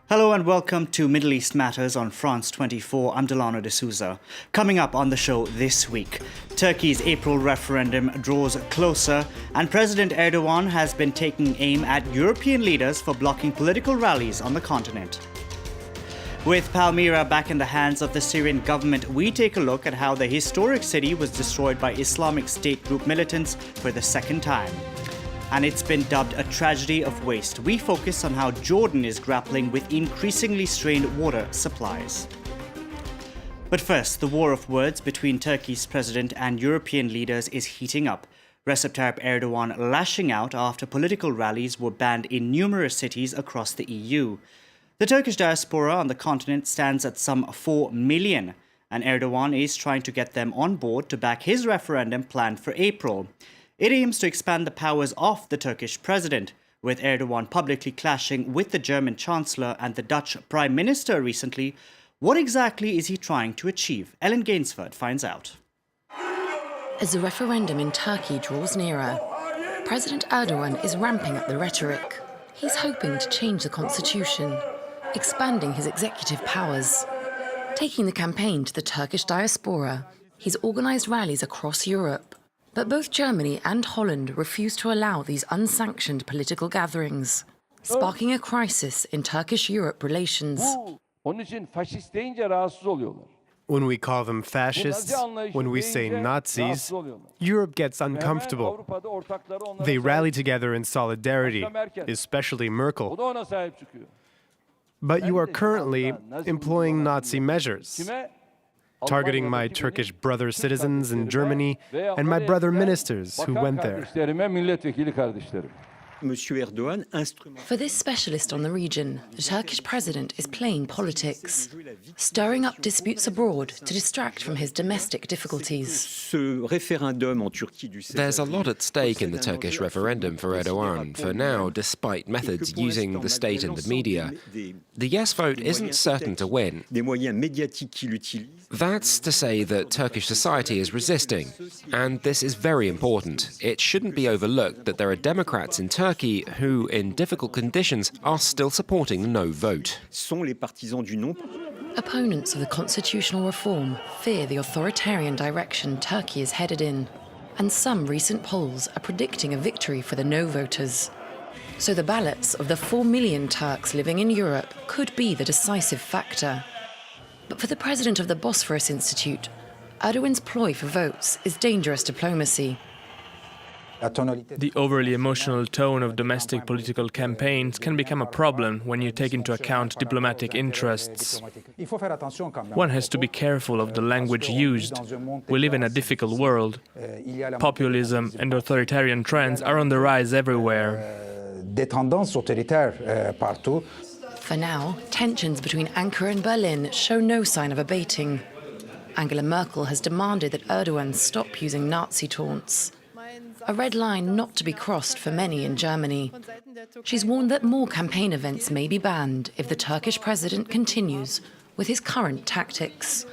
Hello and welcome to Middle East Matters on France 24. I'm Delano D'Souza. Coming up on the show this week, Turkey's April referendum draws closer, and President Erdogan has been taking aim at European leaders for blocking political rallies on the continent. With Palmyra back in the hands of the Syrian government, we take a look at how the historic city was destroyed by Islamic State group militants for the second time. And it's been dubbed a tragedy of waste. We focus on how Jordan is grappling with increasingly strained water supplies. But first, the war of words between Turkey's president and European leaders is heating up. Recep Tayyip Erdogan lashing out after political rallies were banned in numerous cities across the EU. The Turkish diaspora on the continent stands at some 4 million, and Erdogan is trying to get them on board to back his referendum planned for April. It aims to expand the powers of the Turkish president, with Erdogan publicly clashing with the German Chancellor and the Dutch Prime Minister recently. What exactly is he trying to achieve? Ellen Gainsford finds out. As the referendum in Turkey draws nearer, President Erdogan is ramping up the rhetoric. He's hoping to change the constitution, expanding his executive powers. Taking the campaign to the Turkish diaspora, he's organised rallies across Europe. But both Germany and Holland refuse to allow these unsanctioned political gatherings, sparking a crisis in Turkish-Europe relations. When we call them fascists, when we say Nazis, Europe gets uncomfortable. They rally together in solidarity, especially Merkel. But you are currently employing Nazi measures, targeting my Turkish brother citizens in Germany and my brother ministers who went there. For this specialist on the region, the Turkish president is playing politics, stirring up disputes abroad to distract from his domestic difficulties. There's a lot at stake in the Turkish referendum for Erdogan. For now, despite methods using the state and the media, the yes vote isn't certain to win. That's to say that Turkish society is resisting, and this is very important. It shouldn't be overlooked that there are Democrats in Turkey who, in difficult conditions, are still supporting the no vote. Opponents of the constitutional reform fear the authoritarian direction Turkey is headed in, and some recent polls are predicting a victory for the no voters. So the ballots of the 4 million Turks living in Europe could be the decisive factor. But for the president of the Bosphorus Institute, Erdogan's ploy for votes is dangerous diplomacy. The overly emotional tone of domestic political campaigns can become a problem when you take into account diplomatic interests. One has to be careful of the language used. We live in a difficult world. Populism and authoritarian trends are on the rise everywhere. For now, tensions between Ankara and Berlin show no sign of abating. Angela Merkel has demanded that Erdogan stop using Nazi taunts, a red line not to be crossed for many in Germany. She's warned that more campaign events may be banned if the Turkish president continues with his current tactics.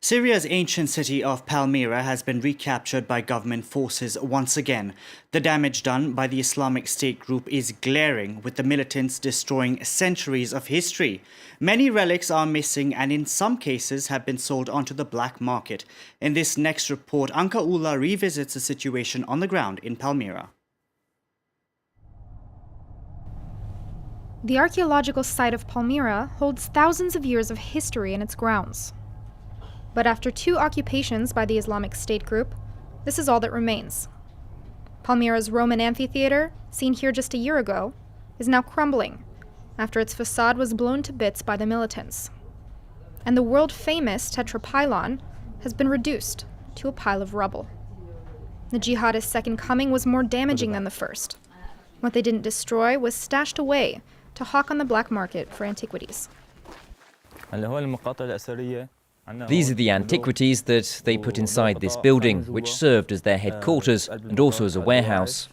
Syria's ancient city of Palmyra has been recaptured by government forces once again. The damage done by the Islamic State group is glaring, with the militants destroying centuries of history. Many relics are missing and in some cases have been sold onto the black market. In this next report, Anka Ula revisits the situation on the ground in Palmyra. The archaeological site of Palmyra holds thousands of years of history in its grounds. But after 2 occupations by the Islamic State group, this is all that remains. Palmyra's Roman amphitheater, seen here just a year ago, is now crumbling after its facade was blown to bits by the militants. And the world-famous Tetrapylon has been reduced to a pile of rubble. The jihadist second coming was more damaging than the first. What they didn't destroy was stashed away to hawk on the black market for antiquities. These are the antiquities that they put inside this building, which served as their headquarters and also as a warehouse.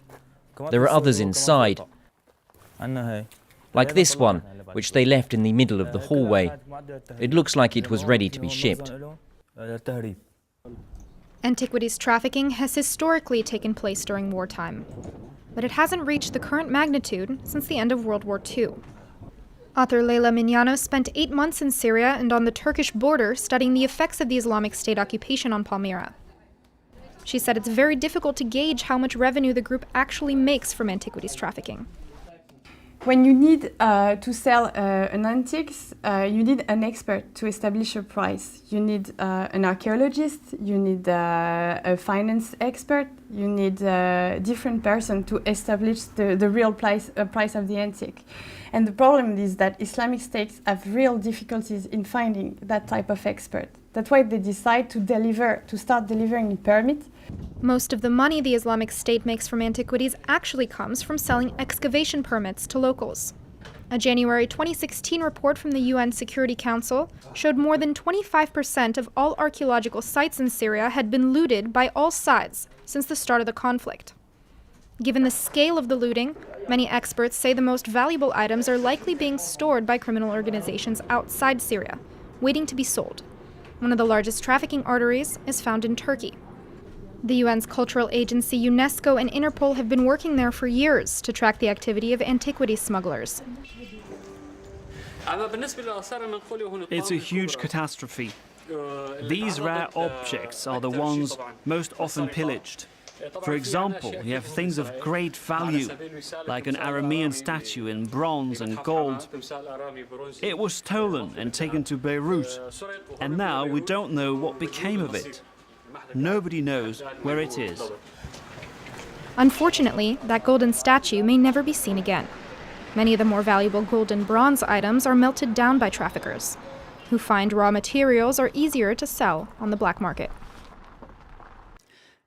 There are others inside, like this one, which they left in the middle of the hallway. It looks like it was ready to be shipped. Antiquities trafficking has historically taken place during wartime, but it hasn't reached the current magnitude since the end of World War II. Author Leyla Mignano spent 8 months in Syria and on the Turkish border studying the effects of the Islamic State occupation on Palmyra. She said it's very difficult to gauge how much revenue the group actually makes from antiquities trafficking. When you need to sell an antiques, you need an expert to establish a price. You need an archaeologist, you need a finance expert, you need a different person to establish the real price of the antique. And the problem is that Islamic states have real difficulties in finding that type of expert. That's why they decide to start delivering a permit. Most of the money the Islamic State makes from antiquities actually comes from selling excavation permits to locals. A January 2016 report from the UN Security Council showed more than 25% of all archaeological sites in Syria had been looted by all sides since the start of the conflict. Given the scale of the looting, many experts say the most valuable items are likely being stored by criminal organizations outside Syria, waiting to be sold. One of the largest trafficking arteries is found in Turkey. The UN's cultural agency UNESCO and Interpol have been working there for years to track the activity of antiquities smugglers. It's a huge catastrophe. These rare objects are the ones most often pillaged. For example, you have things of great value, like an Aramean statue in bronze and gold. It was stolen and taken to Beirut, and now we don't know what became of it. Nobody knows where it is. Unfortunately, that golden statue may never be seen again. Many of the more valuable gold and bronze items are melted down by traffickers, who find raw materials are easier to sell on the black market.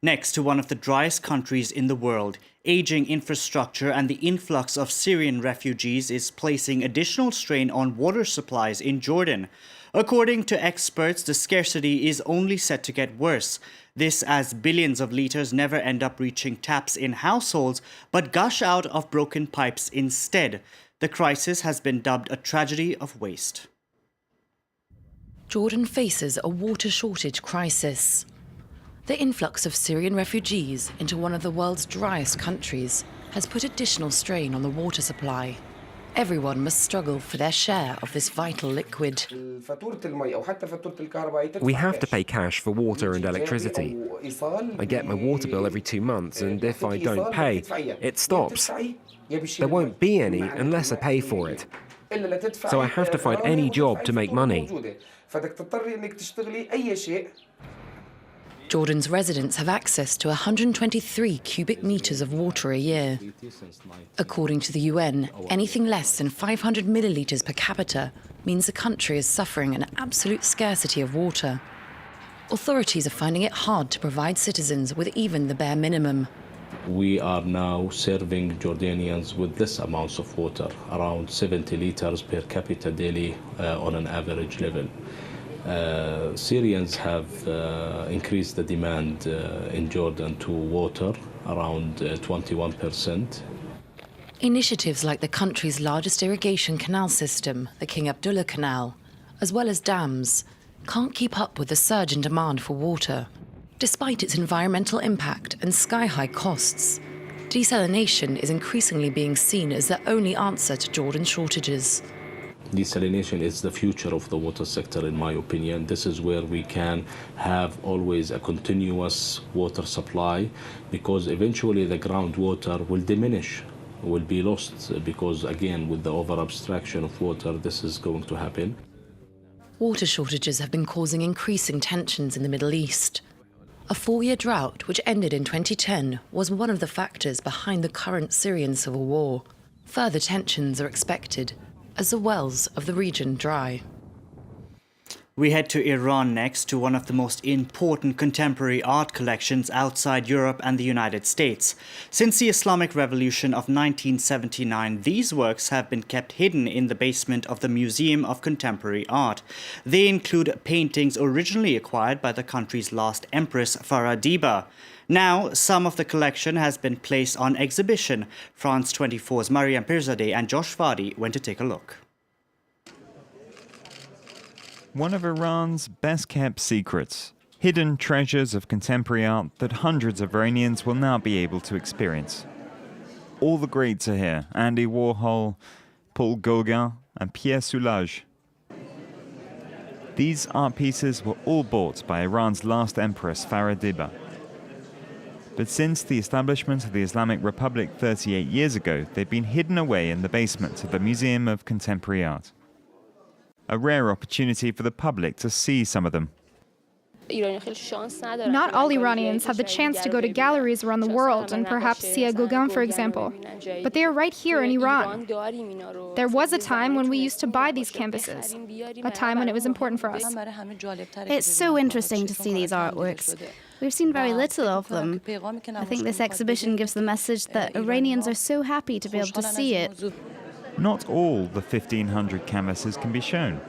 Next to one of the driest countries in the world, aging infrastructure and the influx of Syrian refugees is placing additional strain on water supplies in Jordan. According to experts, the scarcity is only set to get worse. This as billions of liters never end up reaching taps in households, but gush out of broken pipes instead. The crisis has been dubbed a tragedy of waste. Jordan faces a water shortage crisis. The influx of Syrian refugees into one of the world's driest countries has put additional strain on the water supply. Everyone must struggle for their share of this vital liquid. We have to pay cash for water and electricity. I get my water bill every 2 months, and if I don't pay, it stops. There won't be any unless I pay for it. So I have to find any job to make money. Jordan's residents have access to 123 cubic meters of water a year. According to the UN, anything less than 500 millilitres per capita means the country is suffering an absolute scarcity of water. Authorities are finding it hard to provide citizens with even the bare minimum. We are now serving Jordanians with this amounts of water, around 70 liters per capita daily on an average level. Syrians have increased the demand in Jordan to water around 21%. Initiatives like the country's largest irrigation canal system, the King Abdullah Canal, as well as dams, can't keep up with the surge in demand for water. Despite its environmental impact and sky-high costs, desalination is increasingly being seen as the only answer to Jordan's shortages. Desalination is the future of the water sector, in my opinion. This is where we can have always a continuous water supply, because eventually the groundwater will diminish, will be lost, because again, with the over-abstraction of water, this is going to happen. Water shortages have been causing increasing tensions in the Middle East. A 4-year drought, which ended in 2010, was one of the factors behind the current Syrian civil war. Further tensions are expected as the wells of the region dry. We head to Iran next, to one of the most important contemporary art collections outside Europe and the United States. Since the Islamic Revolution of 1979, these works have been kept hidden in the basement of the Museum of Contemporary Art. They include paintings originally acquired by the country's last empress, Farah Diba. Now, some of the collection has been placed on exhibition. France 24's Mariam Pirzadeh and Josh Vardy went to take a look. One of Iran's best-kept secrets. Hidden treasures of contemporary art that hundreds of Iranians will now be able to experience. All the greats are here. Andy Warhol, Paul Gauguin and Pierre Soulages. These art pieces were all bought by Iran's last empress, Farah Diba. But since the establishment of the Islamic Republic 38 years ago, they've been hidden away in the basement of the Museum of Contemporary Art. A rare opportunity for the public to see some of them. Not all Iranians have the chance to go to galleries around the world and perhaps see a Gauguin, for example. But they are right here in Iran. There was a time when we used to buy these canvases, a time when it was important for us. It's so interesting to see these artworks. We've seen very little of them. I think this exhibition gives the message that Iranians are so happy to be able to see it. Not all the 1,500 canvases can be shown.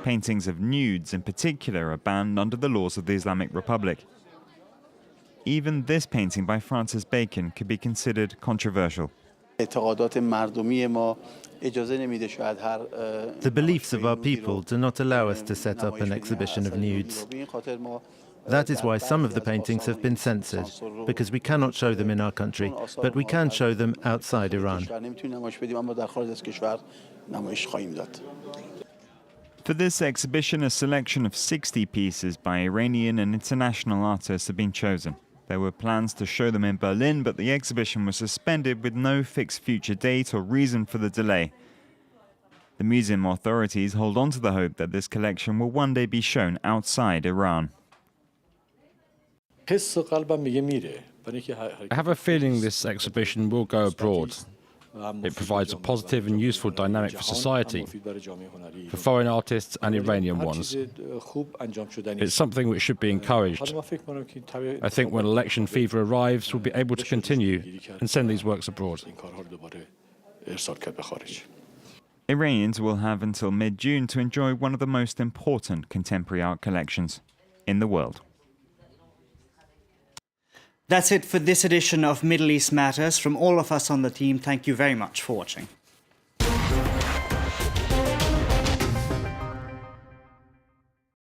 Paintings of nudes in particular are banned under the laws of the Islamic Republic. Even this painting by Francis Bacon could be considered controversial. The beliefs of our people do not allow us to set up an exhibition of nudes. That is why some of the paintings have been censored, because we cannot show them in our country, but we can show them outside Iran. For this exhibition, a selection of 60 pieces by Iranian and international artists have been chosen. There were plans to show them in Berlin, but the exhibition was suspended with no fixed future date or reason for the delay. The museum authorities hold on to the hope that this collection will one day be shown outside Iran. I have a feeling this exhibition will go abroad. It provides a positive and useful dynamic for society, for foreign artists and Iranian ones. It's something which should be encouraged. I think when election fever arrives, we'll be able to continue and send these works abroad. Iranians will have until mid-June to enjoy one of the most important contemporary art collections in the world. That's it for this edition of Middle East Matters. From all of us on the team, thank you very much for watching.